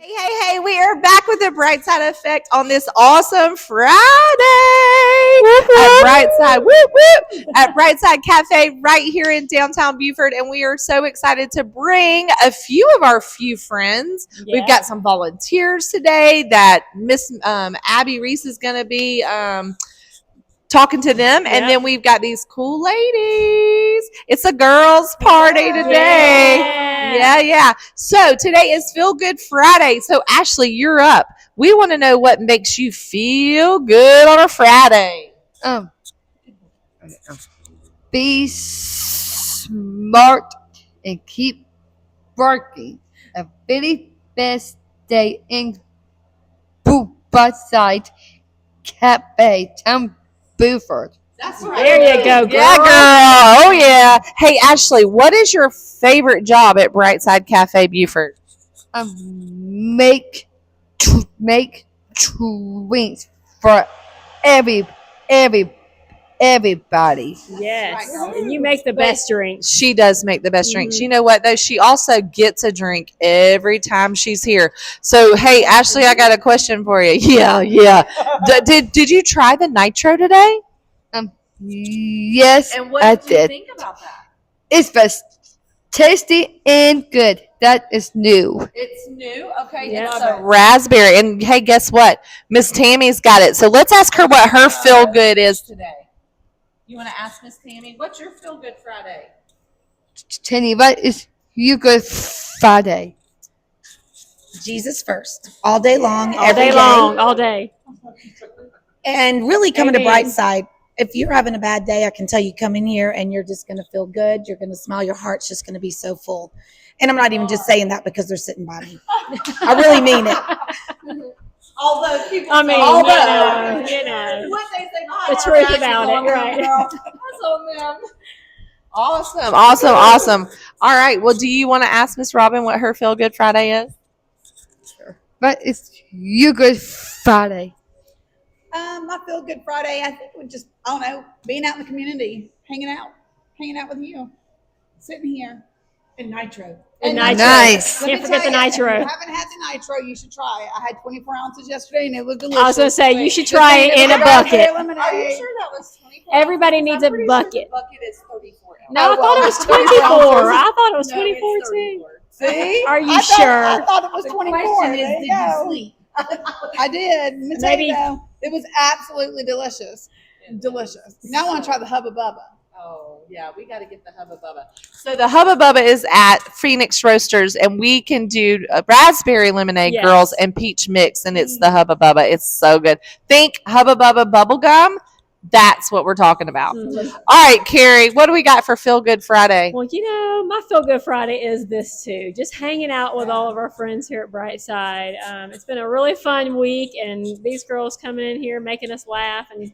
Hey, we are back with the Brightside Effect on this awesome Friday at Brightside, at Brightside Cafe right here in downtown Beaufort. And we are so excited to bring a few of our few friends. Yeah. We've got some volunteers today that Miss Abbie Reese is going to be talking to them, and then we've got these cool ladies. It's a girls' party today. Yeah. So today is Feel Good Friday. So Ashley, you're up. We want to know what makes you feel good on a Friday. Be smart and keep working. A very best day in Brightside Cafe, Town Beaufort. That's right. There you go, girl. Yeah, girl. Oh, yeah. Hey, Ashley, what is your favorite job at Brightside Cafe Beaufort? Make drinks for everybody. Yes, and you make the best drinks. She does make the best drinks. You know what, though? She also gets a drink every time she's here. So, hey, Ashley, I got a question for you. Yeah. Did you try the nitro today? Yes, And what I did you did. think about that? It's best, tasty and good. That is new. It's new. Okay. Yeah. It's a raspberry. And hey, guess what? Miss Tammy's got it. So let's ask her what her feel good is today. You want to ask Miss Tammy, what's your feel good Friday? Tenny, what is you good Friday? Jesus first, all day long, All every day long, all day. And really coming Amen. to Brightside. If you're having a bad day, I can tell you come in here and you're just going to feel good. You're going to smile. Your heart's just going to be so full. And I'm not even just saying that because they're sitting by me. I really mean it. Although people, I mean, you know, what they say, the truth about it, right? That's on them. Awesome. All right. Well, do you want to ask Miss Robin what her feel good Friday is? What is you good Friday? I feel good Friday. I think we're just, I don't know, being out in the community, hanging out with you, sitting here. And nitro. And nitro. Nice. Let me Can't forget tell the you, nitro. If you haven't had the nitro, you should try it. I had 24 ounces yesterday and it was delicious. I was going to say, you should try it in a bucket. Are you sure that was 24? Everybody needs a bucket. Sure the bucket is 34 ounces. No, I thought it was 24. I thought it was 24 too. See? Are you I sure? I thought it was 24. There you go. sleep? I did. Let me tell you though, it was absolutely delicious. Delicious. Now I want to try the Hubba Bubba. Oh, yeah, we got to get the Hubba Bubba. So the Hubba Bubba is at Phoenix Roasters, and we can do a raspberry lemonade, Yes. girls, and peach mix, and it's the Hubba Bubba. It's so good. Think Hubba Bubba bubble gum. That's what we're talking about. Mhm. All right, Carrie, what do we got for Feel Good Friday? Well, my Feel Good Friday is this too. Just hanging out with all of our friends here at Brightside. It's been a really fun week, and these girls coming in here making us laugh and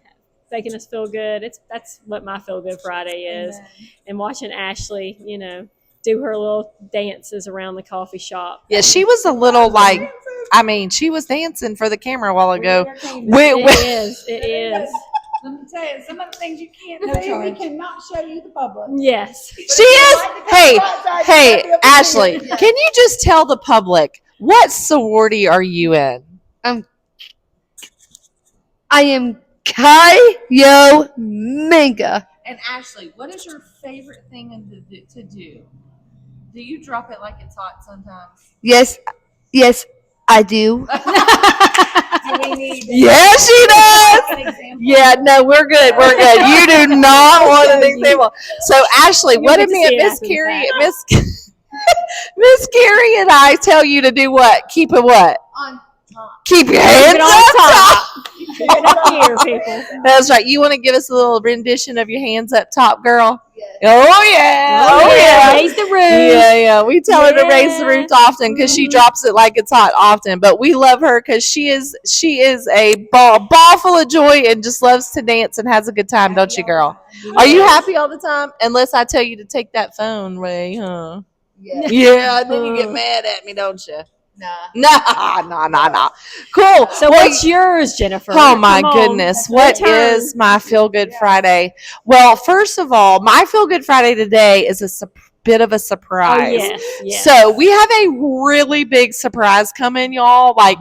making us feel good. That's what my Feel Good Friday is. Amen. And watching Ashley, do her little dances around the coffee shop. Yeah, she was a little she was dancing for the camera a while ago. It is. Let me tell you, some of the things you can't say, we cannot show you the public. Yes. She is. Hey, Ashley, can you just tell the public what sorority are you in? I am Kayo Manga. And Ashley, what is your favorite thing to do? Do you drop it like it's hot sometimes? Yes, I do. Yeah, she does. Yeah, no, we're good. You do not want an example. So, Ashley, what did me and Miss Carrie, Miss Carrie and I tell you to do? What? Keep it what? On top. Keep your hands Keep it up on top. top. Keep it up here, people. That's right. You want to give us a little rendition of your hands up top, girl? Yes. Oh yeah. Raise the roof. Yeah. We tell her to raise the roof often because she drops it like it's hot often. But we love her because she is a ball full of joy and just loves to dance and has a good time, don't you, girl? Are you happy all the time? Unless I tell you to take that phone away, huh? Yeah. And then you get mad at me, don't you? Nah. Cool. So what's yours, Jennifer? Oh my Come on. goodness. Your What turn. is my Feel Good Friday? Well, first of all, my Feel Good Friday today is bit of a Oh, surprise. yes. So we have a really big surprise coming, y'all. Like,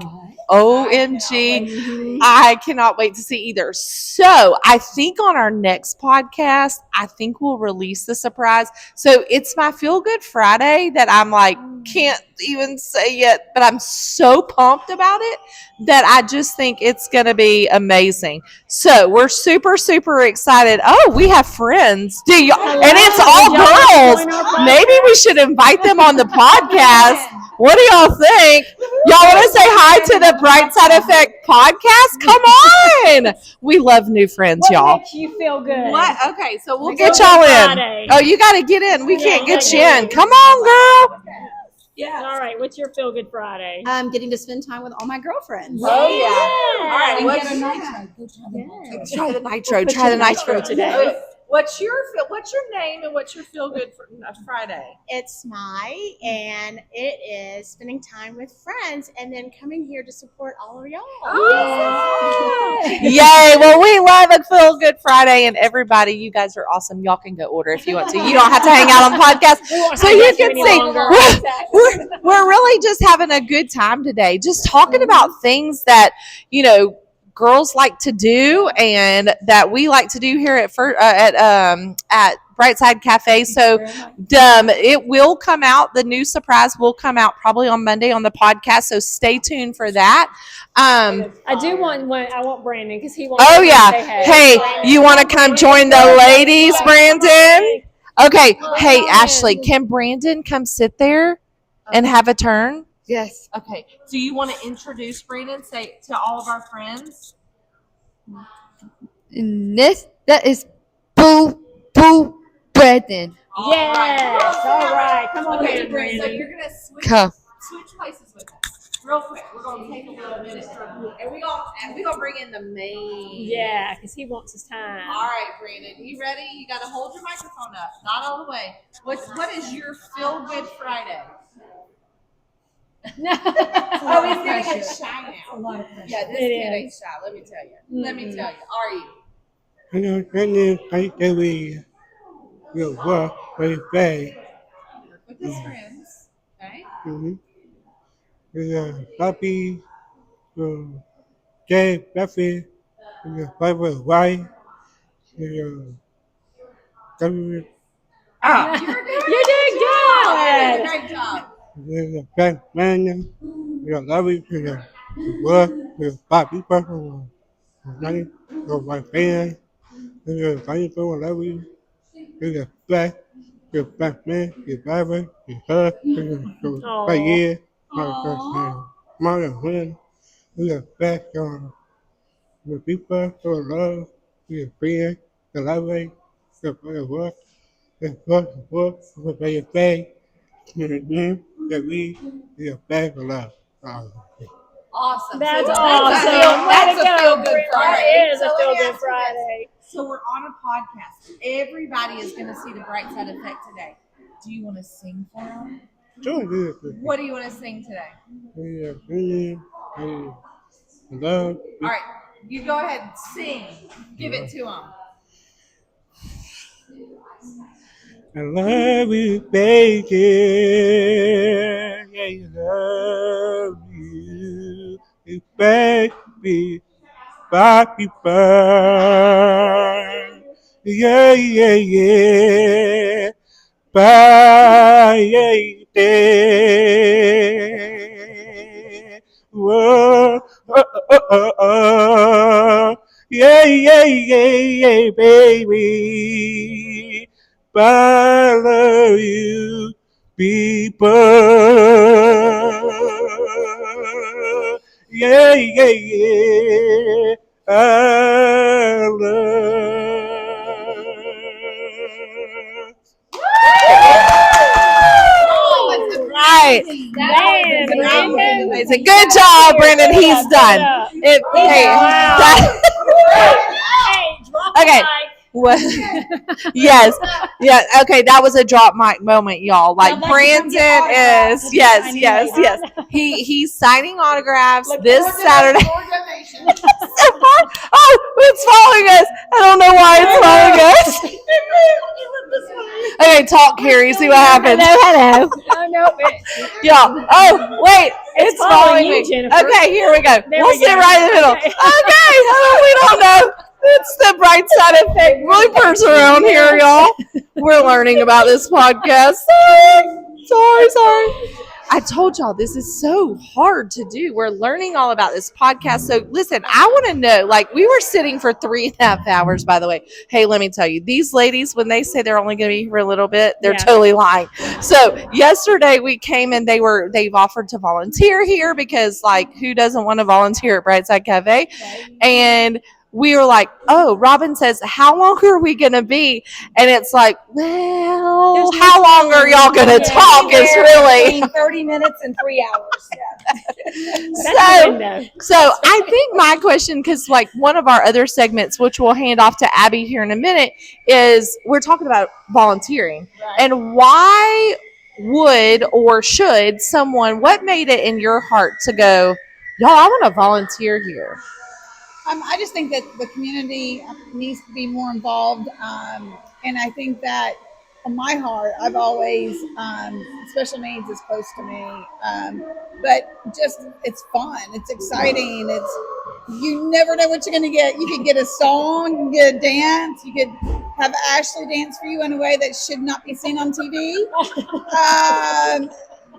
OMG. Mhm. I cannot wait to see either. So I think on our next podcast, I think we'll release the surprise. So it's my Feel Good Friday that I'm like, can't even say yet, but I'm so pumped about it that I just think it's going to be amazing. So we're super, super excited. Oh, we have friends. Do you? Hello. And it's all Would y'all like to girls. join our podcast? Maybe we should invite them on the podcast. What do y'all think? Y'all want to say hi to the Brightside Effect podcast? Come on. We love new friends, What y'all. makes you feel good? What? Okay, so we'll Feel get Good y'all Friday. in. Oh, you got to get in. We Yeah, can't you get gotta you get in. in. Come on, girl. All right, what's your Feel Good Friday? Getting to spend time with all my girlfriends. Oh, yeah. All right, And what's get a nitro. try the nitro. Put Try the your nitro nitro today. What's your name and what's your Feel Good Friday? It's Mai, and it is spending time with friends and then coming here to support all of y'all. Yay! Well, we love a Feel Good Friday, and everybody, you guys are awesome. Y'all can go order if you want to. You don't have to hang out on the podcast, We won't so hang you out here can any see. longer. We're really just having a good time today, just talking about things that girls like to do and that we like to do here at Brightside Cafe. So it will come out. The new surprise will come out probably on Monday on the podcast. So stay tuned for that. I do want one. I want Brandon because he wants. Oh to yeah. say Hey, you want to come join the ladies, Brandon? Okay. Hey, Ashley, can Brandon come sit there and have a turn? Yes. Okay. Do you want to introduce Brandon, say to all of our friends? And that is Boo Brandon. Yes. All right. Come on Okay, in, so Brandon. you're gonna Come. switch places with us, real quick. We're gonna take a little minute, and we gonna bring in the main. Yeah, because he wants his time. All right, Brandon, you ready? You got to hold your microphone up, not all the way. What is your Feel Good Friday? Oh, he's getting a shy now. Yeah, this It kid is. ain't shy. Let me tell you. Let me tell you. Are you? Hello, Brandon. I that we will work very fast. With his friends, okay? Abbie, Jay, Buffy, Barbara White, You're You're doing good. Great job. Frank Manning, Larry, work, Bobby Buffalo, Johnny, my fan, Johnny for Larry, Black, Batman, Barbara, her, right here, Mother Win, back on the people, so love, friend, the library, the work, the very thing, that we back for love. Awesome. That's So awesome. Way That's to a go, Feel Good Brandon. Friday. That is a So let Feel me Good ask you this. Friday. So we're on a podcast. Everybody is going to see the Brightside Effect today. Do you want to sing for them? Sure, What do you want to sing today? love, All right, you go ahead and sing. Give it to them. I love you, baby. I love you, baby. Bobby Bird. Yeah, yeah, yeah. Bye, yeah. Whoa, yeah, yeah, yeah, yeah, baby. I love you, people. Yeah, yeah, yeah. I love. Right. Man, Brandon. Amazing. Good job, Brandon. He's done. Hey, Wow. Hey, drop the Okay. mic. What? Yes. Yeah. Okay. That was a drop mic moment, y'all. Like I'd like to come Brandon get autographs is. of Yes. signing Yes. lady. Yes. He's signing autographs Look, this or Saturday. Or donation. Oh, it's following us. I don't know why it's following us. Okay, talk, Carrie. See what happens. Hello. Oh no. Yeah. Oh, wait. It's following following you, me. Jennifer. Okay, here we go. There We'll we sit go. right in the middle. Okay. Okay. We don't know. It's the bright side effect bloopers around here, y'all. We're learning about this podcast. Sorry. I told y'all this is so hard to do. We're learning all about this podcast. So listen, I want to know, like, we were sitting for 3.5 hours, by the way. Hey, let me tell you, these ladies, when they say they're only going to be here a little bit, they're Yeah. totally lying. So yesterday we came and they've offered to volunteer here because, like, who doesn't want to volunteer at Brightside Cafe? And we were like, oh, Robin says, how long are we going to be? And it's like, well, There's no how long are y'all going to talk is really. Between 30 minutes and 3 hours. That's the window. So I think my question, because like one of our other segments, which we'll hand off to Abbie here in a minute, is we're talking about volunteering. And why would or should someone, what made it in your heart to go, y'all, I want to volunteer here? I just think that the community needs to be more involved, and I think that in my heart, I've always special needs is close to me, but just it's fun, it's exciting, you never know what you're going to get. You could get a song, you can get a dance, you could have Ashley dance for you in a way that should not be seen on TV.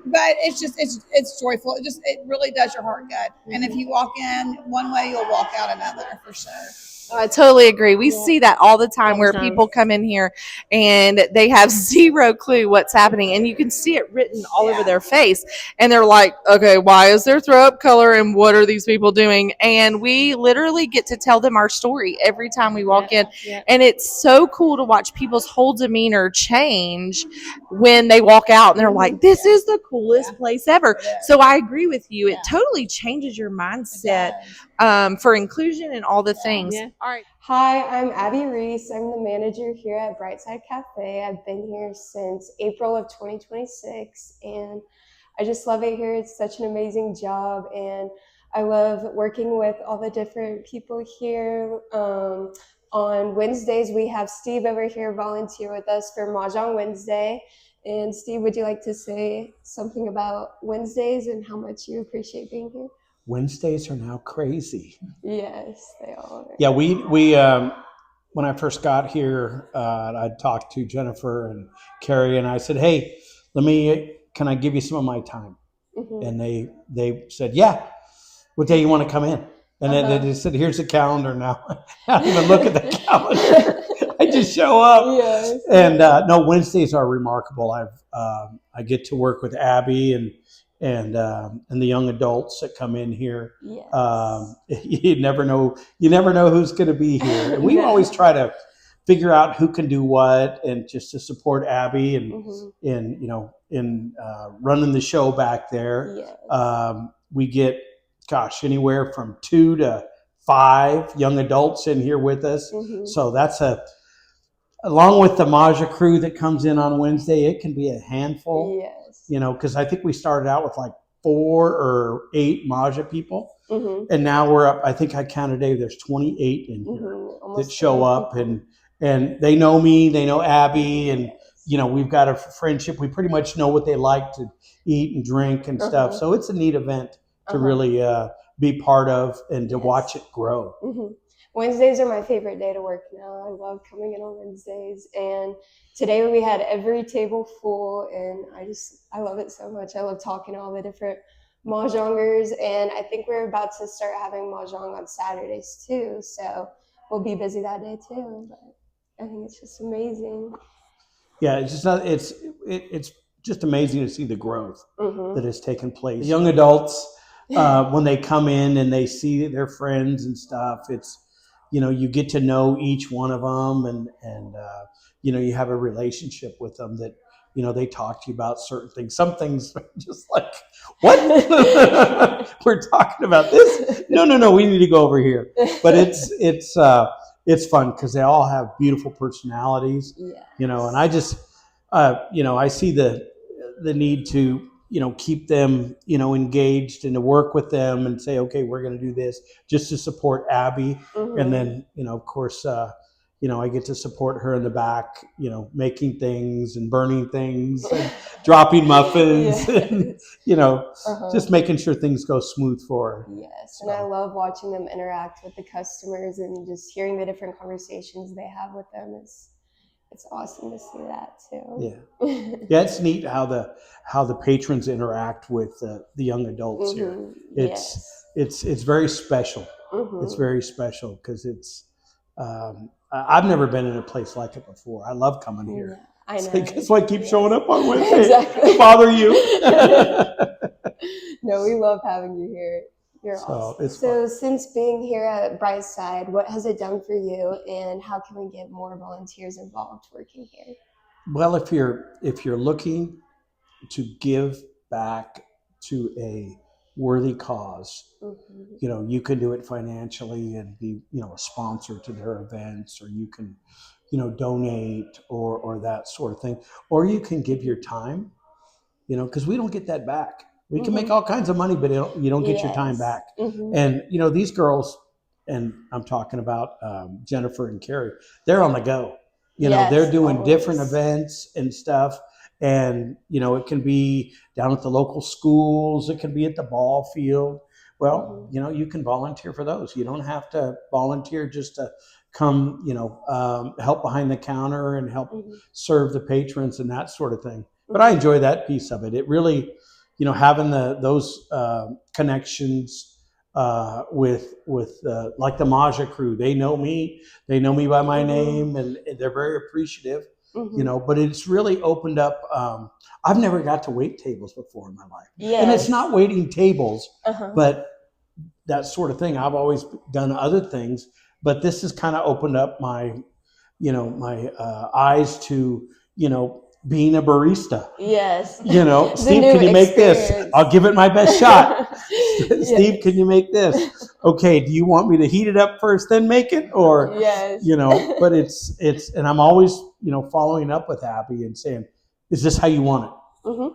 But it's just it's joyful. It really does your heart good. And if you walk in one way, you'll walk out another for sure. I totally agree. We see that all the time where people come in here and they have zero clue what's happening, and you can see it written all over their face. And they're like, okay, why is there throw up color and what are these people doing? And we literally get to tell them our story every time we walk in. And it's so cool to watch people's whole demeanor change when they walk out and they're like, this is the coolest place ever. So I agree with you. It totally changes your mindset for inclusion and all the things. Yeah. All right. Hi, I'm Abbie Reese. I'm the manager here at Brightside Cafe. I've been here since April of 2026, and I just love it here. It's such an amazing job, and I love working with all the different people here. On Wednesdays, we have Steve over here volunteer with us for Mahjong Wednesday. And Steve, would you like to say something about Wednesdays and how much you appreciate being here? Wednesdays are now crazy. Yes, they are. Yeah, we when I first got here, I talked to Jennifer and Carrie, and I said, "Hey, can I give you some of my time?" Mm-hmm. And they said, "Yeah, what day you want to come in?" And then they said, "Here's the calendar now." I don't even look at the calendar. I just show up. Yes. And no, Wednesdays are remarkable. I get to work with Abbie and the young adults that come in here. Yes. You never know who's going to be here, and we always try to figure out who can do what, and just to support Abbie and in running the show back there. Yes. We get anywhere from 2 to 5 young adults in here with us. Mm-hmm. So that's along with the Maja crew that comes in on Wednesday, it can be a handful. Yes. Because I think we started out with like 4 or 8 Maja people. Mm-hmm. And now we're up, I think I counted today, there's 28 in here that show up, and they know me, they know Abbie, and we've got a friendship. We pretty much know what they like to eat and drink and stuff. So it's a neat event to really be part of and to watch it grow. Mm-hmm. Wednesdays are my favorite day to work now. I love coming in on Wednesdays, and today we had every table full, and I love it so much. I love talking to all the different Mahjongers, and I think we're about to start having Mahjong on Saturdays too, so we'll be busy that day too. But I think it's just amazing. Yeah, it's just amazing to see the growth that has taken place. The young adults, when they come in and they see their friends and stuff, it's you get to know each one of them, and you have a relationship with them that they talk to you about certain things. Some things are just like, what? We're talking about this? No, we need to go over here. But it's fun because they all have beautiful personalities. Yes. And I just I see the need to keep them engaged and to work with them and say, okay, we're going to do this just to support Abbie. And then of course I get to support her in the back, making things and burning things and dropping muffins, and, just making sure things go smooth for her. Yes, So. and I love watching them interact with the customers and just hearing the different conversations they have with them. It's awesome to see that too. Yeah, it's neat how the patrons interact with the young adults here. It's very special. It's very special because I've never been in a place like it before. I love coming here. I know. That's why I keep showing up on Wednesday Exactly. to bother you. No, we love having you here. You're awesome. So since being here at Brightside, what has it done for you, and how can we get more volunteers involved working here? Well, if you're looking to give back to a worthy cause, you can do it financially and be, a sponsor to their events, or you can, donate or that sort of thing, or you can give your time, because we don't get that back. We can make all kinds of money, but you don't get your time back. And, these girls, and I'm talking about Jennifer and Carrie, they're on the go. They're doing different events and stuff. And, it can be down at the local schools. It can be at the ball field. Well, you can volunteer for those. You don't have to volunteer just to come, help behind the counter and help serve the patrons and that sort of thing. But I enjoy that piece of it. It really, having those connections with like the Maja crew. They know me by my name, and they're very appreciative. But it's really opened up. I've never got to wait tables before in my life, and it's not waiting tables, but that sort of thing. I've always done other things, but this has kind of opened up my, my eyes to, being a barista. Steve, can you make this? I'll give it my best shot. Steve, can you make this? Okay, do you want me to heat it up first, then make it? Or, but it's, and I'm always, following up with Abbie and saying, is this how you want it?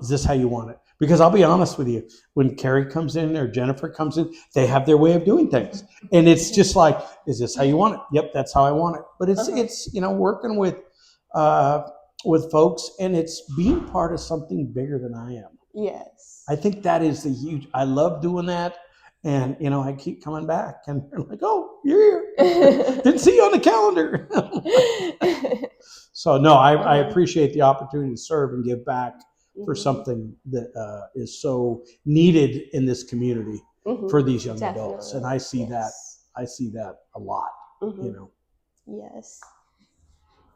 Is this how you want it? Because I'll be honest with you, when Carrie comes in or Jennifer comes in, they have their way of doing things. And it's just like, is this how you want it? Yep, that's how I want it. But it's working with folks, and it's being part of something bigger than I am. Yes. I think that is I love doing that. And, I keep coming back, and they're like, oh, you're here. Didn't see you on the calendar. So, no, I appreciate the opportunity to serve and give back for something that is so needed in this community for these young adults. And I see that a lot, Yes.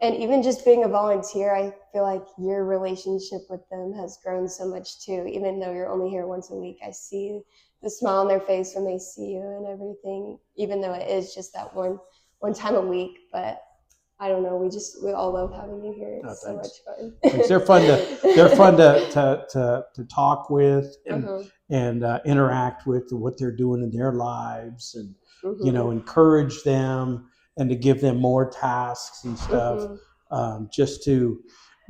And even just being a volunteer, I feel like your relationship with them has grown so much too. Even though you're only here once a week, I see the smile on their face when they see you and everything, even though it is just that one time a week. But I don't know, we all love having you here. It's so much fun. Thanks. They're fun to talk with and interact with what they're doing in their lives, and encourage them and to give them more tasks and stuff, just to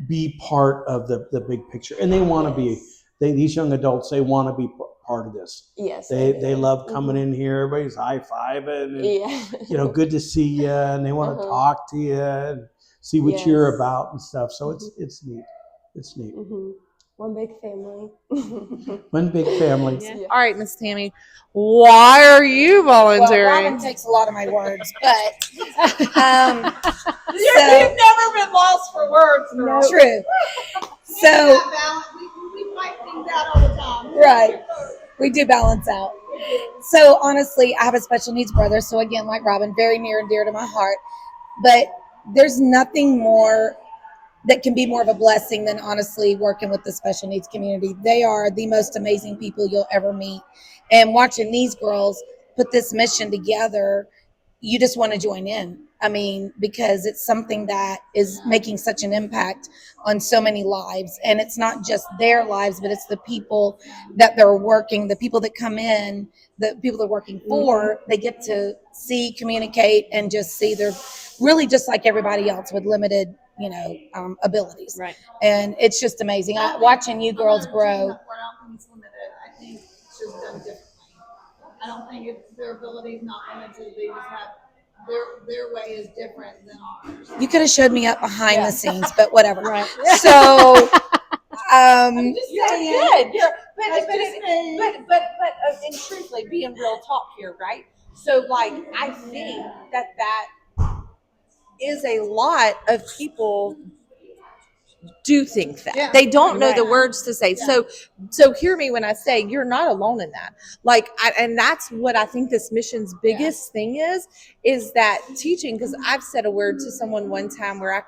be part of the big picture. And they want to be. These young adults, they want to be part of this. Yes. They love coming in here. Everybody's high-fiving and, good to see you. And they want to talk to you and see what you're about and stuff. So it's neat. It's neat. One big family. One big family. Yeah. All right, Miss Tammy, why are you volunteering? Well, Robin takes a lot of my words, but You've never been lost for words, girl. True. So we fight things out all the time. Right. We do balance out. So honestly, I have a special needs brother. So again, like Robin, very near and dear to my heart. But there's nothing more that can be more of a blessing than honestly working with the special needs community. They are the most amazing people you'll ever meet. And watching these girls put this mission together, you just want to join in. I mean, because it's something that is making such an impact on so many lives. And it's not just their lives, but it's the people that they're working, the people that come in, the people they're working for. They get to see, communicate, and just see they're really just like everybody else with limited, abilities. Right. And it's just amazing. Watching you girls grow. I don't think it's limited. I think it's just done differently. I don't think their ability is not limited. They just have their way is different than ours. You could have showed me up behind the scenes, but whatever. Right. So, You're good. But and truthfully, being real talk here, right? So, like, I think that is a lot of people do think that they don't know the words to say. So hear me when I say you're not alone in that. Like, and that's what I think this mission's biggest thing is that teaching. Because I've said a word to someone one time where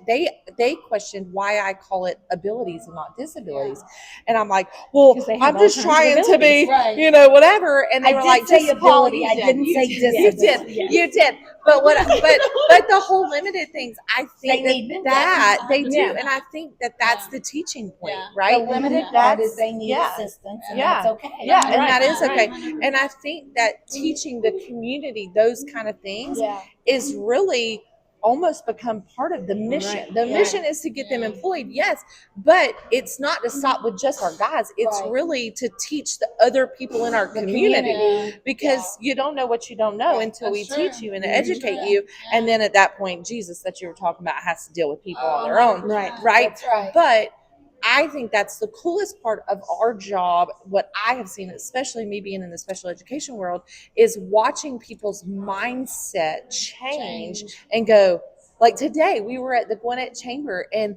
they questioned why I call it abilities and not disabilities, and I'm like, well, I'm just trying to be, whatever. And they were like, disability. I didn't say disability. You did. But but the whole limited things, I think they do, and I think that's the teaching point, right? The limited part is they need assistance, and that's okay. Yeah, and that is okay. And I think that teaching the community those kind of things is really almost become part of the mission. The mission is to get them employed, yes, but it's not to stop with just our guys. It's really to teach the other people in our community, because you don't know what you don't know until we teach you and educate you. And then at that point, Jesus that you were talking about has to deal with people on their own. Right. That's right. But I think that's the coolest part of our job. What I have seen, especially me being in the special education world, is watching people's mindset change and go. Like today, we were at the Gwinnett Chamber, and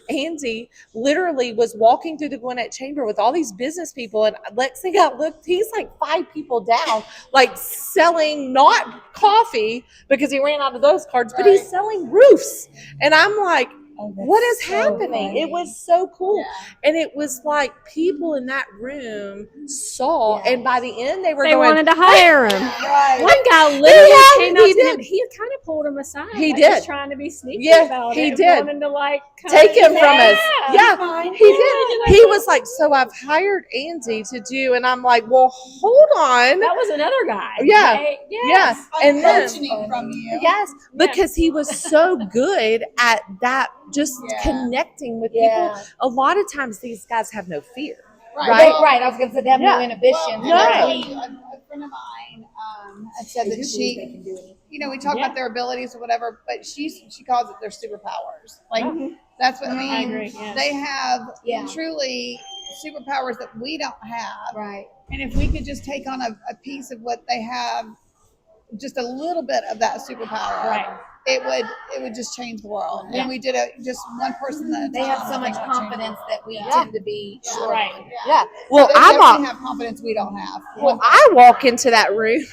Andy literally was walking through the Gwinnett Chamber with all these business people. And next thing I looked, he's like 5 people down, like selling not coffee because he ran out of those cards, but he's selling roofs. And I'm like, what is happening? Funny. It was so cool. And it was like people in that room saw, and by the end they wanted to hire him. Right. One guy literally came up to him. He had kind of pulled him aside. He like, did. Just trying to be sneaky about it. He did. Wanting to like take him from us. Yeah, He did. He was like, so I've hired Andy to do, and I'm like, well, hold on. That was another guy. Yeah. Right? Yes. And then from you. yes, because he was so good at that, just connecting with people. A lot of times these guys have no fear. Right. Right. I was going to say they have no inhibition. A friend of mine had said that she, we talk about their abilities or whatever, but she calls it their superpowers. Like that's what I mean. I agree. Yes. They have truly superpowers that we don't have. Right. And if we could just take on a piece of what they have, just a little bit of that superpower, it would just change the world. And we did just one person at a time. They have so much confidence that we tend to be short on. Yeah. Well, they have confidence we don't have. Well, I walk into that room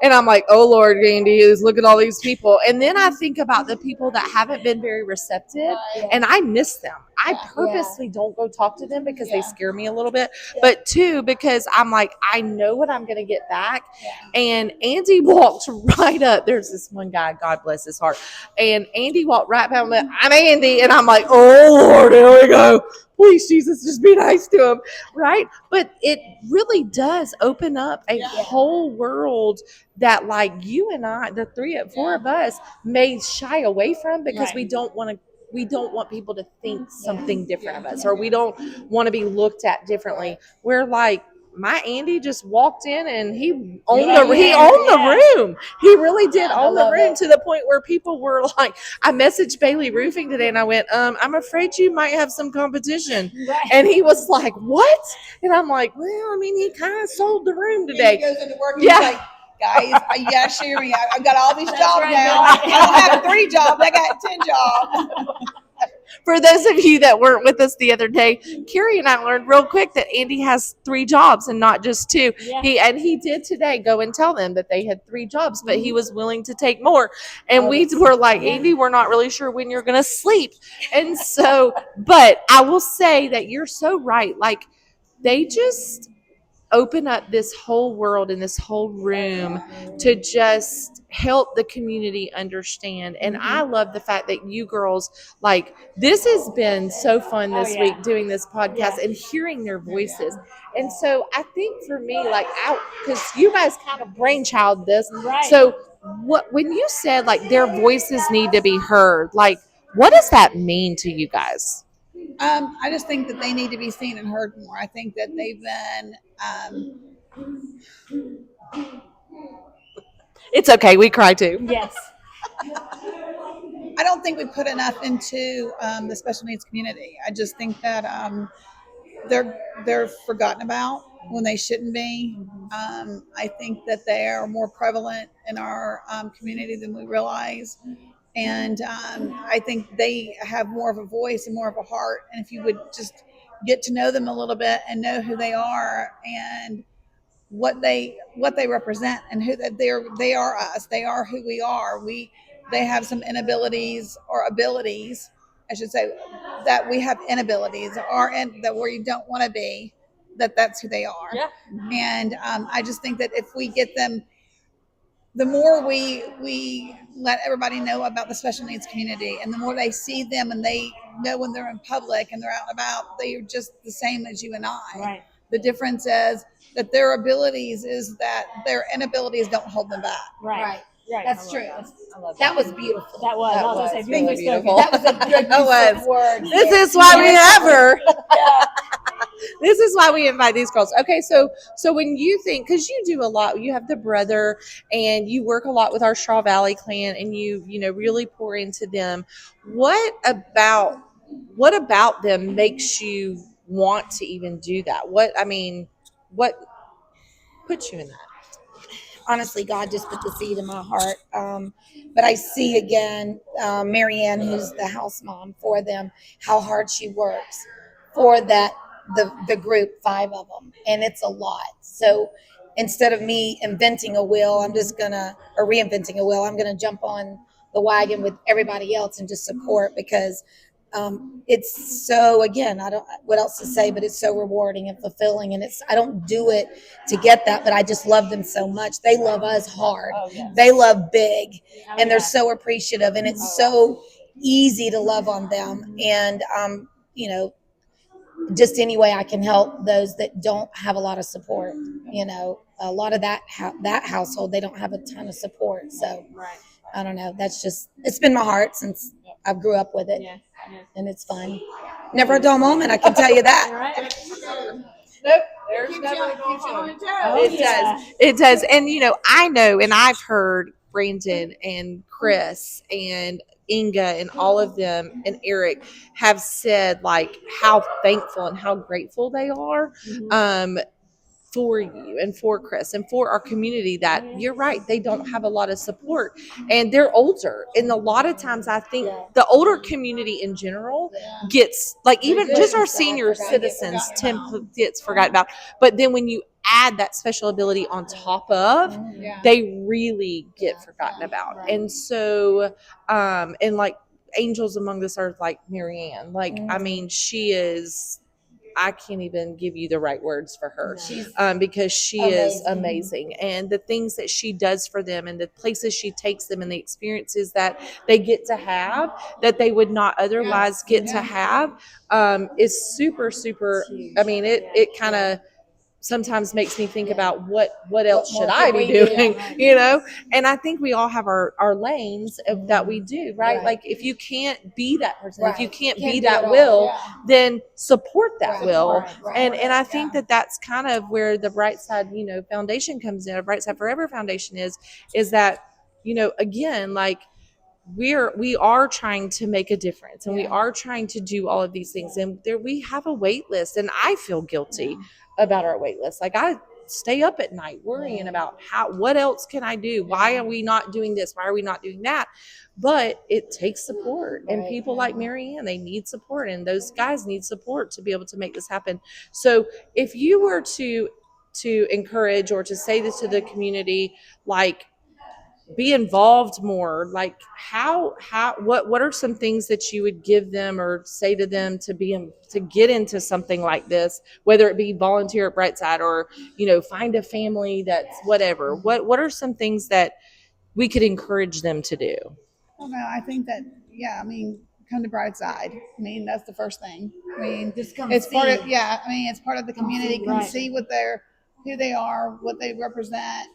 and I'm like, oh Lord, Andy, look at all these people. And then I think about the people that haven't been very receptive, and I miss them. I purposely don't go talk to them because they scare me a little bit. But 2, because I'm like, I know what I'm going to get back. And Andy walked right up. There's this one guy, God bless his heart. And Andy walked right by me. I'm Andy. And I'm like, oh Lord, here we go. Please, Jesus, just be nice to him. Right. But it really does open up a whole world that, like, you and I, the 4 of us, may shy away from because we don't want people to think something different of us, or we don't want to be looked at differently. We're like, my Andy just walked in and he owned the room. He really did own the room to the point where people were like, I messaged Bailey Roofing today and I went, I'm afraid you might have some competition. And he was like, what? And I'm like, well, I mean, he kind of sold the room today. He goes into work and he's like, guys, you gotta share me. I've got all these jobs now. I don't have 3 jobs. I got 10 jobs. For those of you that weren't with us the other day, Carrie and I learned real quick that Andy has 3 jobs and not just 2. Yeah. He did today go and tell them that they had 3 jobs, but he was willing to take more. And we were like, Andy, we're not really sure when you're going to sleep. And so, but I will say that you're so right. Like, they just open up this whole world and this whole room to just help the community understand. And I love the fact that you girls, like, this has been so fun this week doing this podcast and hearing their voices. And so I think for me, like, because you guys kind of brainchild this. So when you said, like, their voices need to be heard, like, what does that mean to you guys? I just think that they need to be seen and heard more. I think that they've been It's okay. We cry too. Yes. I don't think we put enough into the special needs community. I just think that they're forgotten about when they shouldn't be. I think that they are more prevalent in our community than we realize. And I think they have more of a voice and more of a heart. And if you would just get to know them a little bit and know who they are and what they represent and who that they are us, they are who we are. They have some inabilities or abilities, I should say, that we have inabilities or in that where you don't want to be, that's who they are. Yeah. And I just think that if we get them, the more we let everybody know about the special needs community, and the more they see them and they know when they're in public and they're out and about, they are just the same as you and I. Right. The difference is that their abilities is that their inabilities don't hold them back. Right. Right. That's true. I love That was beautiful. That was. That I was was gonna say, really beautifully beautiful. spoken. That was a good That use of words. This is why we have her. This is why we invite these girls. Okay, so when you think, because you do a lot, you have the brother, and you work a lot with our Straw Valley clan, and you really pour into them. What about them makes you want to even do that? What puts you in that? Honestly, God just put the seed in my heart. But I see again, Marianne, who's the house mom for them, how hard she works for the group, 5 of them, and it's a lot. So instead of me inventing a wheel, reinventing a wheel, I'm gonna jump on the wagon with everybody else and just support, because it's so, again, I don't what else to say, but it's so rewarding and fulfilling. And I don't do it to get that, but I just love them so much. They love us hard. They love big, and they're so appreciative, and it's so easy to love on them. And just any way I can help those that don't have a lot of support. A lot of that household, they don't have a ton of support. So I don't know. That's just, it's been my heart since I grew up with it. Yeah. And it's fun. Never a dull moment, I can tell you that. Nope. There's never a dull moment. It does. And I know, and I've heard Brandon and Chris and Inga and all of them and Eric have said like how thankful and how grateful they are for you and for Chris and for our community, that you're right, they don't have a lot of support, and they're older, and a lot of times I think the older community in general gets, like, even just our senior citizens gets forgotten about, but then when you add that special ability on top of, they really get forgotten about. And so and like angels among this earth, like Marianne, like I mean, she is, I can't even give you the right words for her, because she is amazing. And the things that she does for them and the places she takes them and the experiences that they get to have that they would not otherwise get to have is super, super. I mean, it kind of sometimes makes me think about what else should I be doing, and I think we all have our lanes that we do, right? Like if you can't be that person, if you can't be that will, then support that will. And I think that's kind of where the Brightside, foundation comes in, a Brightside Forever Foundation is that, again, like we are trying to make a difference, and we are trying to do all of these things, and there we have a wait list, and I feel guilty about our wait list. Like I stay up at night worrying about what else can I do? Why are we not doing this? Why are we not doing that? But it takes support, and people like Marianne, they need support, and those guys need support to be able to make this happen. So if you were to encourage or to say this to the community, like, be involved more, like what are some things that you would give them or say to them to get into something like this, whether it be volunteer at Brightside or find a family that's whatever, what are some things that we could encourage them to do? Oh no, I think that come to Brightside. I mean, that's the first thing. I mean, it's part of it's part of the community. Come see who they are, what they represent.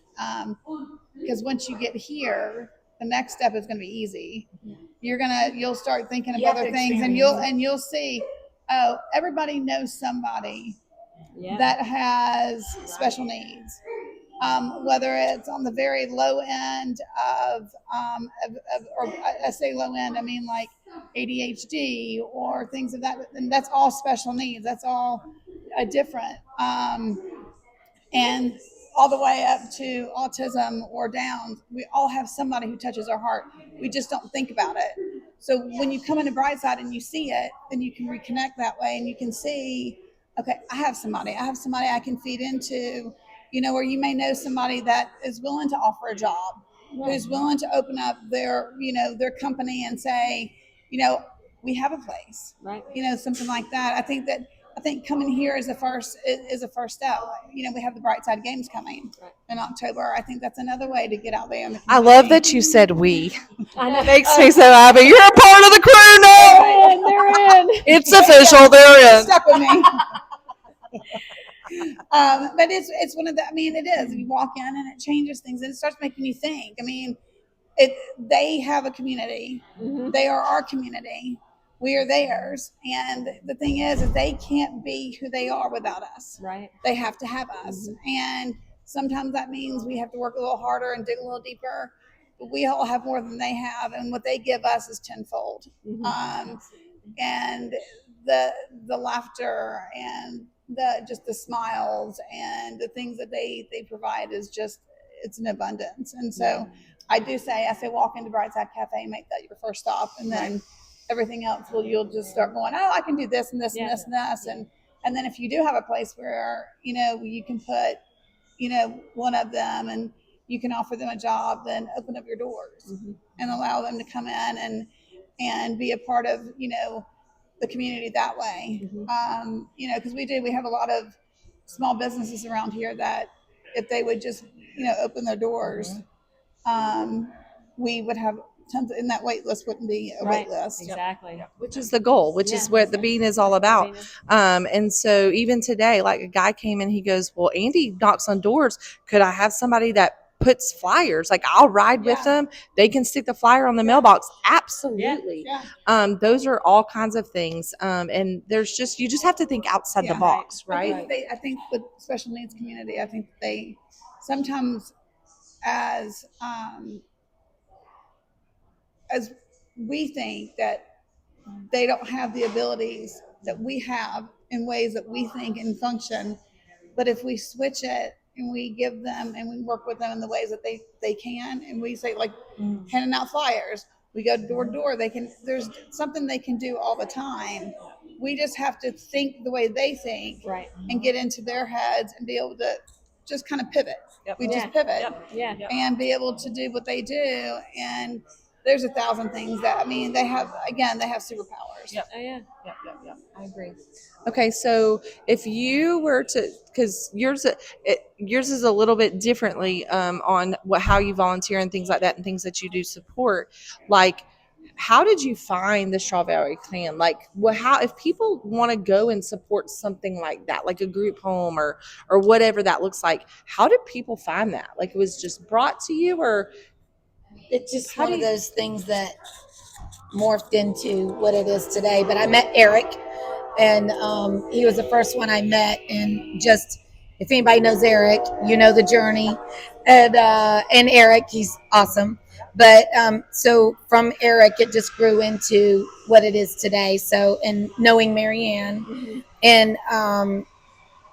Because once you get here, the next step is going to be easy. You'll start thinking of other things, and you'll see, oh, everybody knows somebody that has special needs. whether it's on the very low end or I say low end, I mean like ADHD or things of that, and that's all special needs. That's all different. And all the way up to autism or Downs, we all have somebody who touches our heart. We just don't think about it. So when you come into Brightside and you see it, then you can reconnect that way, and you can see, okay, I have somebody I can feed into, or you may know somebody that is willing to offer a job, who's willing to open up their company and say, we have a place, Right. Something like that. I think coming here is a first step. We have the Brightside Games coming in October. I think that's another way to get out there. I love that you said we. I know. It makes me so happy. You're a part of the crew now. They're in. It's official. They're in. Stuck with me. But it's one of the. I mean, it is. You walk in and it changes things, and it starts making you think. I mean, they have a community. Mhm. They are our community. We are theirs. And the thing is they can't be who they are without us. Right. They have to have us. And sometimes that means we have to work a little harder and dig a little deeper. But we all have more than they have, and what they give us is tenfold. Mhm. And the laughter and the smiles and the things that they provide is just, it's an abundance. And so I say walk into Brightside Cafe, make that your first stop, and then everything else you'll just start going, oh, I can do this and this and this and this. And then if you do have a place where, you can put, one of them and you can offer them a job, then open up your doors and allow them to come in and be a part of, the community that way. Because we have a lot of small businesses around here that if they would just, open their doors, we would have tons and that wait list wouldn't be a wait list. Exactly. Which is the goal, which is what the bean is all about. And so even today, like a guy came in, he goes, well, Andy knocks on doors. Could I have somebody that puts flyers? Like I'll ride with them. They can stick the flyer on the mailbox. Absolutely. Those are all kinds of things. And there's you just have to think outside the box, right? I think with special needs community, I think they sometimes as we think that they don't have the abilities that we have in ways that we think and function. But if we switch it and we give them and we work with them in the ways that they can, and we say like handing out flyers, we go door to door, there's something they can do all the time. We just have to think the way they think, and get into their heads and be able to just kind of pivot. We just pivot and be able to do what they do. And there's 1,000 things that, they have superpowers. Oh, yeah. Yep. I agree. Okay, so if you were to, because yours is a little bit differently on how you volunteer and things like that, and things that you do support. Like, how did you find the Straw Valley Clan? Like, how if people want to go and support something like that, like a group home or whatever that looks like, how did people find that? Like, it was just brought to you, or it's just one of those things that morphed into what it is today. But I met Eric, and he was the first one I met. And just, if anybody knows Eric, you know the journey. And Eric, he's awesome. But so from Eric, it just grew into what it is today. So, and knowing Marianne, and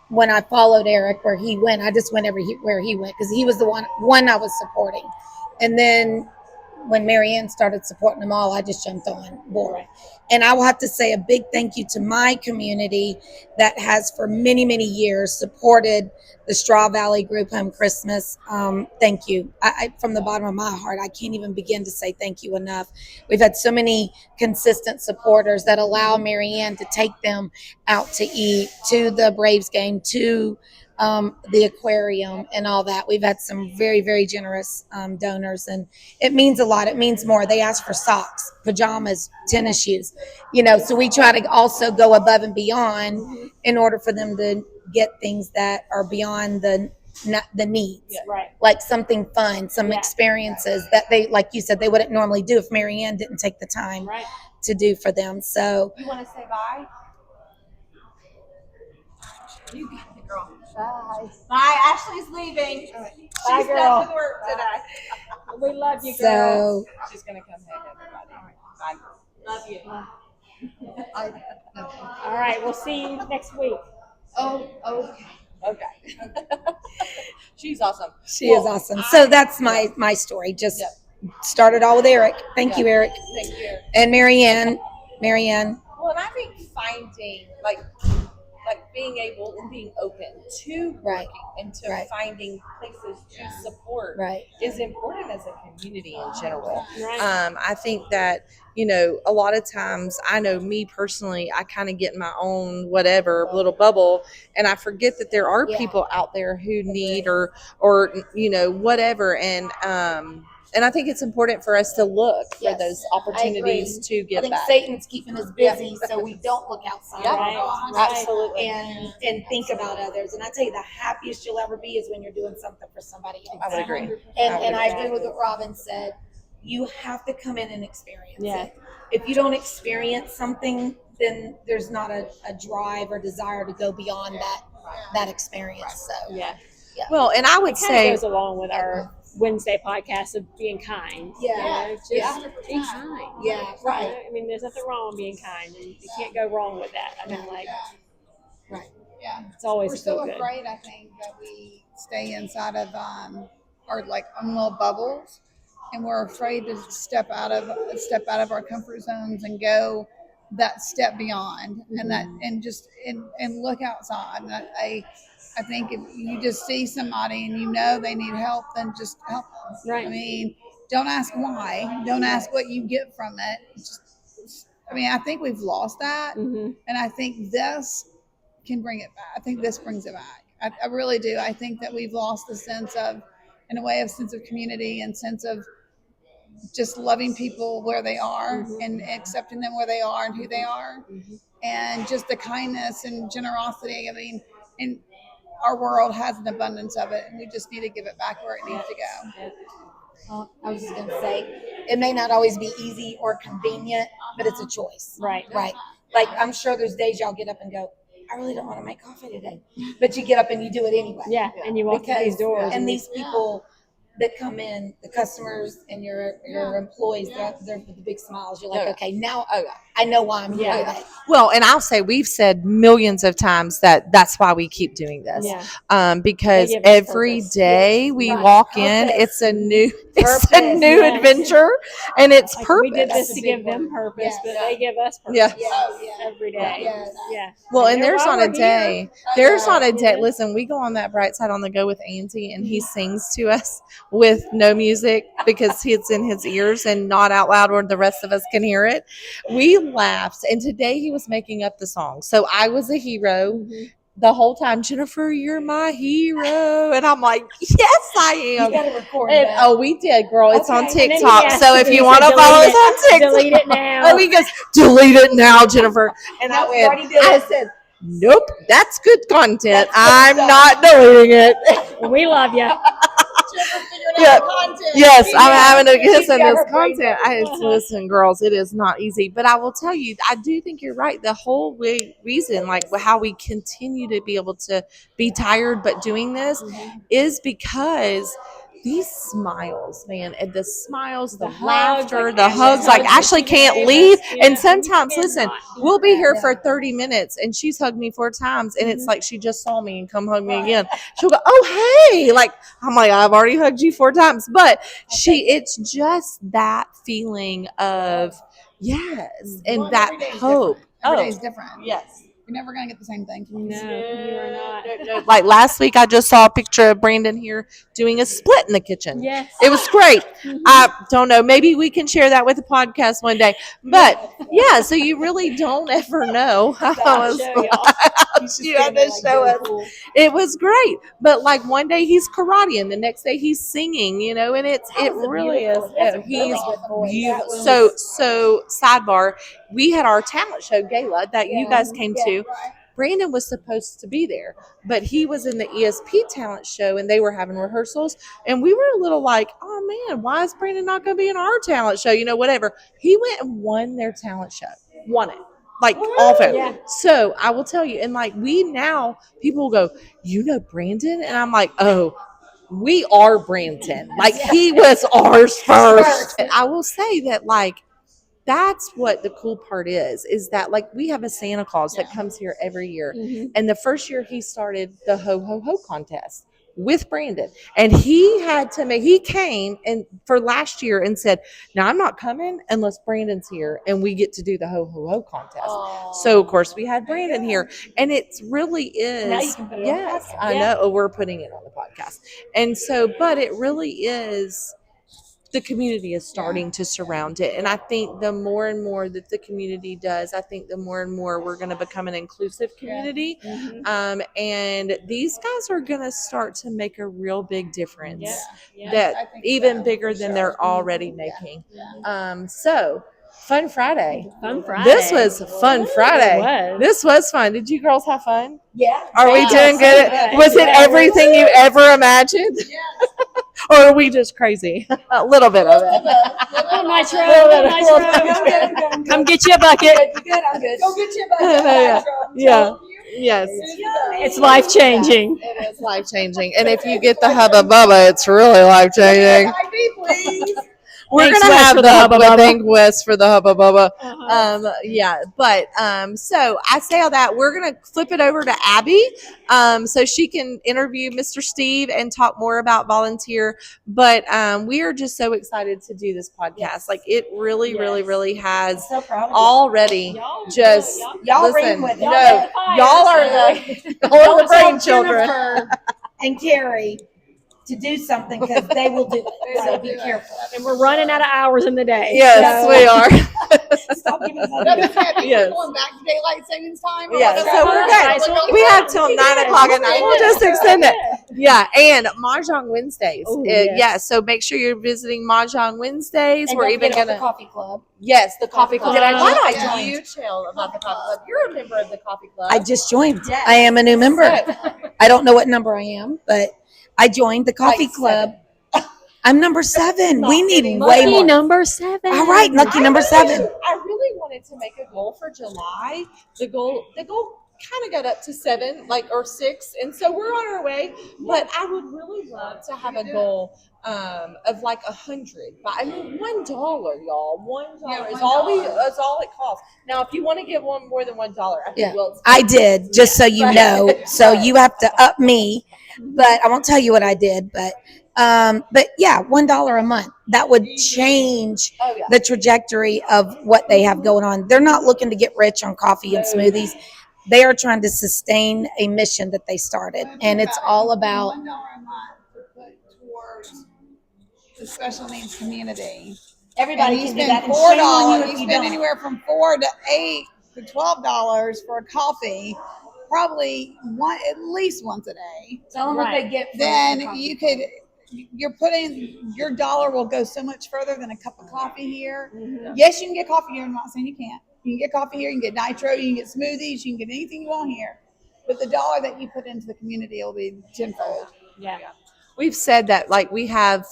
when I followed Eric where he went, I just went where he went because he was the one I was supporting. And then when Marianne started supporting them all, I just jumped on board. And I will have to say a big thank you to my community that has for many, many years supported the Straw Valley Group Home Christmas. Thank you. I from the bottom of my heart, I can't even begin to say thank you enough. We've had so many consistent supporters that allow Marianne to take them out to eat, to the Braves game, to the aquarium and all that. We've had some very, very generous donors, and it means a lot. It means more. They ask for socks, pajamas, tennis shoes, so we try to also go above and beyond in order for them to get things that are beyond the needs, like something fun, some experiences that they, like you said, they wouldn't normally do if Marianne didn't take the time to do for them. So you want to say bye? You got the girl. Bye. Ashley's leaving. Bye, She's girl. done with work today. We love you, girl. So She's gonna come hang everybody. Bye. Love you. All right, we'll see you next week. Okay. She's awesome. she is awesome. So that's my story. Just started all with Eric. Thank you, Eric. Thank you. And Marianne. Well, and I think finding like being able and being open to Right. working and to Right. finding places to support Right. is important as a community in general. Right. I think that, a lot of times, I know me personally, I kind of get in my own whatever little bubble, and I forget that there are people out there who need or whatever, and I think it's important for us to look for Yes, those I opportunities agree. to I give think back. Satan's keeping us busy, so we don't look outside. Right. Absolutely. And think about others. And I tell you, the happiest you'll ever be is when you're doing something for somebody else. I would agree. And I agree with what Robin said. You have to come in and experience Yeah. it. If you don't experience something, then there's not a drive or desire to go beyond that experience. So Yeah. Well, and I would It kind say, of goes along with our Wednesday podcast of being kind. Yeah. Just Yeah. be kind. Yeah, right. I mean, there's nothing wrong with being kind. And you can't go wrong with that. I mean, Yeah. it's always We're so feel good. afraid, I think, that we stay inside of our like own little bubbles, and we're afraid to step out of our comfort zones and go that step beyond, and look outside. And I think if you just see somebody and they need help, then just help them. Right. I mean, don't ask why. Don't ask what you get from it. I think we've lost that, Mm-hmm. and I think this can bring it back. I think this brings it back. I really do. I think that we've lost the sense of community and sense of just loving people where they are, Mm-hmm. and accepting them where they are and who they are, and just the kindness and generosity. I mean, and our world has an abundance of it, and we just need to give it back where it needs to go. Well, I was just going to say, it may not always be easy or convenient, but it's a choice. Right. Right. Like, I'm sure there's days y'all get up and go, I really don't want to make coffee today. But you get up and you do it anyway. Yeah. And you walk through these doors. And these people that come in, the customers and your employees, they're with the big smiles. You're like, okay, now I know why I'm here today. well, and I'll say we've said millions of times that that's why we keep doing this. Yeah. Because They give us every purpose. day we Right. walk in, Purpose. it's a new Purpose, yes. adventure, and it's Like, purpose. we did this That's to a big give them word. purpose, Yes. but they give us purpose every day. Yes. Yeah. Well, and they're there's why on a we're day. here. There's on a Yeah. day. Listen, we go on that Brightside on the Go with Auntie, and he sings to us with no music because it's in his ears and not out loud where the rest of us can hear it. We laughed, and today he was making up the song. So I was a hero. Mm-hmm. The whole time, Jennifer, you're my hero. And I'm like, yes, I You am. got to record And, that. oh, we did, girl. It's on Okay. And then he TikTok. asked So me, if he you said, want to follow us delete on it. TikTok. Delete it now. Oh, he goes, delete it now, Jennifer. And I No, went, already did I it. said, nope, that's good content. That's good I'm stuff. not deleting it. We love you. Yeah. Yes, She I'm knows. having to She's get in got this her brain content. Listen, girls, it is not easy. But I will tell you, I do think you're right. The whole reason, like how we continue to be able to be tired but doing this, is because these smiles, man, and the smiles, the laughter, the hugs, like Ashley can't leave. And sometimes, listen, we'll be here for 30 minutes and she's hugged me 4 times, and it's like she just saw me and come hug me again. She'll go, oh, hey, like, I'm like, I've already hugged you 4 times, but it's just that feeling of yes, and Well, that every day is hope. different. Every day is different. Yes. You're never gonna get the same thing. No, you are not. Like last week, I just saw a picture of Brandon here doing a split in the kitchen. Yes. It was great. I don't know. Maybe we can share that with the podcast one day. But yeah, so you really don't ever know how I'll show y'all. you have to show us. It was great. But like one day he's karate and the next day he's singing, you know, and it really is. He's beautiful. So sidebar, we had our talent show gala that you guys came to. Brandon was supposed to be there, but he was in the ESP talent show and they were having rehearsals. And we were a little like, oh man, why is Brandon not going to be in our talent show? You know, whatever. He went and won their talent show. Won it. like often. Yeah. So I will tell you, and like people will go, you know Brandon? And I'm like, oh, we are Brandon. Like he was ours first. I will say that like that's what the cool part is that like we have a Santa Claus that comes here every year. Mhm. And the first year he started the ho ho ho contest with Brandon. And he came and for last year and said, now I'm not coming unless Brandon's here and we get to do the ho ho ho contest. So of course we had Brandon here. And it really is. Now you can put it on the Yes, podcast. I know. Oh, we're putting it on the podcast. And so, but it really is the community is starting to surround it. And I think the more and more that the community does, I think the more and more we're going to become an inclusive community. And these guys are going to start to make a real big difference that even bigger than they're already making. So fun Friday. Fun Friday. This was fun Friday. It was. This was fun. Did you girls have fun? Yeah. Are we doing good? good. Was it everything you ever imagined? Or are we just crazy? A little bit of it. Little nitro. Come get you a bucket. Good, I'm good. Go get your Yeah. Yes. It's life changing. It is life changing. And if you get the Hubba Bubba, it's really life changing. We're Thanks, gonna Wes, have for the Hubba Bubba. Thank Wes for the Hubba Bubba. So I say all that. We're gonna flip it over to Abbie, so she can interview Mr. Steve and talk more about volunteer. But we are just so excited to do this podcast. Like it really, really, really has So proud of you. already. Y'all Y'all Listen, ring with it. no, y'all are the brain children. Jennifer and Carrie to do something because they will do it. So be careful. And we're running out of hours in the day. Yes, we are. Stop giving us Yes. Going back to daylight savings time. Yeah, so we're good. We have till 9 o'clock at night. We'll just extend it. Yeah, and Mahjong Wednesdays. Oh, Yeah, yes. so make sure you're visiting Mahjong Wednesdays. And We're don't even forget about gonna the coffee club. yes, the coffee club. Did I Why join? don't you tell about the coffee club? You're a member of the coffee club. I just joined. I am a new member. I don't know what number I am, but I joined the coffee Like club. I'm number 7. We need way Lucky more. number 7. All right, lucky number 7. I really wanted to make a goal for July. The goal kind of got up to 7, or 6, and so we're on our way. But I would really love to have a goal of like 100. But I mean, $1, y'all. $1 is all it costs. Now, if you want to give one more than $1, I think Yeah. Wilt's I did, just so you know. So you have to up me, but I won't tell you what I did. But yeah, $1 a month. That would change Oh yeah. the trajectory of what they have going on. They're not looking to get rich on coffee and smoothies. They are trying to sustain a mission that they started, and it's all about. $1 a month to put towards the special needs community. Everybody And you can do spend that. And shame on $4. you if You you spend don't. anywhere from $4 to $8 to $12 for a coffee, probably at least once a day. Tell them what they get. Then your dollar will go so much further than a cup of coffee here. Mm-hmm. Yes, you can get coffee here. I'm not saying you can't. You can get coffee here. You can get nitro. You can get smoothies. You can get anything you want here. But the dollar that you put into the community will be tenfold. Yeah. We've said that we have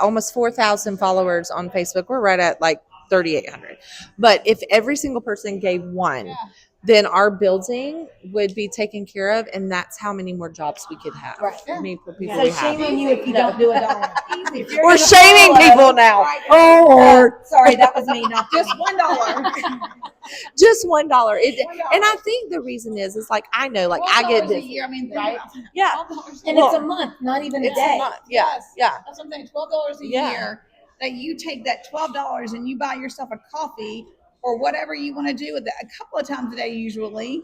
almost 4,000 followers on Facebook. We're right at 3,800. But if every single person gave one, then our building would be taken care of, and that's how many more jobs we could have. Right. I mean, for people So we have. shame on you if you don't do $1. If you're We're gonna shaming follow- people now. Oh, Lord. Sorry, that was me, not Just just $1. Just $1. And I think the reason is I know, I get $12 this. a year. I mean, Right? Yeah. and it's a month, not even a It's day. a month. Yeah. Yeah. That's what I'm saying. $12 a Yeah. year. That you take that $12 and you buy yourself a coffee or whatever you want to do with it a couple of times a day, usually,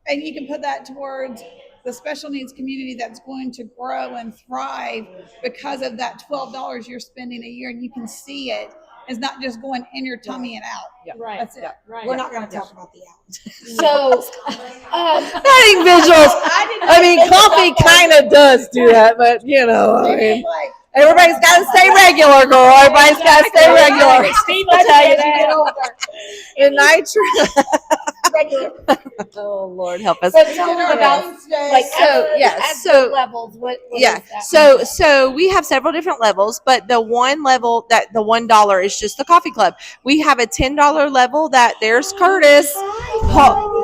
and you can put that towards the special needs community that's going to grow and thrive because of that $12 you're spending a year, and you can see it. It's not just going in your tummy and out. Yeah. Right. That's it. Right. We're not going to talk about the out. So, Adding visuals. I mean, coffee kind of does do that, but Like, everybody's got to stay regular, girl. Everybody's got to stay regular. Steve will tell you that. And nitro. regular. Oh Lord, help us. So tell them about Wednesday. like So yes, so So levels. What yeah. is that? So we have several different levels, but the one level that the $1 is just the coffee club. We have a $10 level that there's Curtis.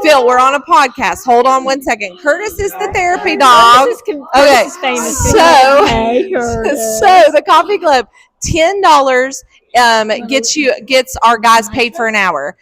Phil, we're on a podcast. Hold on one second. Curtis is the therapy dog. Curtis is famous. Hey, Curtis. So the coffee club, $10 gets our guys paid for an hour.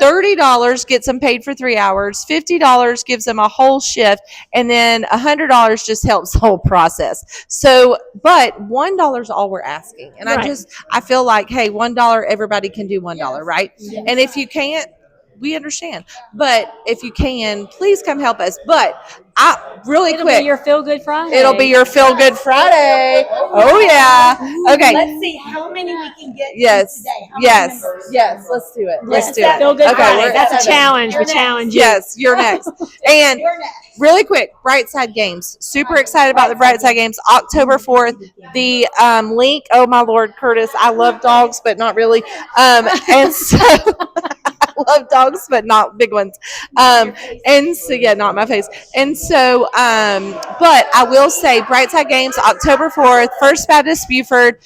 $30 gets them paid for 3 hours. $50 gives them a whole shift, and then $100 just helps the whole process. So, but $1 is all we're asking, and Right. I feel like, hey, $1 everybody can do $1, right? And if you can't, we understand. But if you can, please come help us. But It'll quick, be your Feel Good Friday. it'll be your Feel Good Friday. Oh yeah. Okay. Let's see how many we can get Yes. today. How many Yes. members? Yes. Let's do it. Let's do Feel it. Good Okay. Friday. That's a challenge. We challenge you. Yes, you're next. And You're next. really quick, Brightside Games. Super excited about the Brightside Games. October 4th. The link. Oh my Lord, Curtis. I love dogs, but not really. And so I love dogs, but not big ones. And so yeah, not my face. And so, but I will say, Brightside Games, October 4th, First Baptist Buford.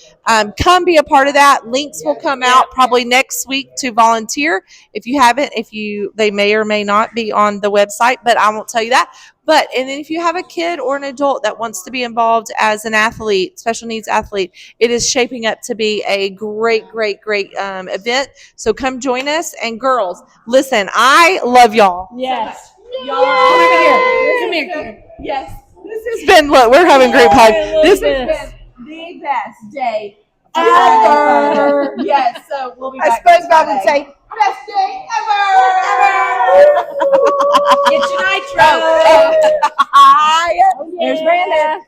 Come be a part of that. Links will come out probably next week to volunteer. If you haven't, they may or may not be on the website, but I won't tell you that. But, and then if you have a kid or an adult that wants to be involved as an athlete, special needs athlete, it is shaping up to be a great event. So come join us. And girls, listen, I love y'all. Yes. Y'all, come here. Yes. This has been, look, we're having group hug. This has Elizabeth. been the best day ever. Yes, so we'll be back. I suppose Bob would say, Best day ever. get your nitro. Oh, There's Brandon.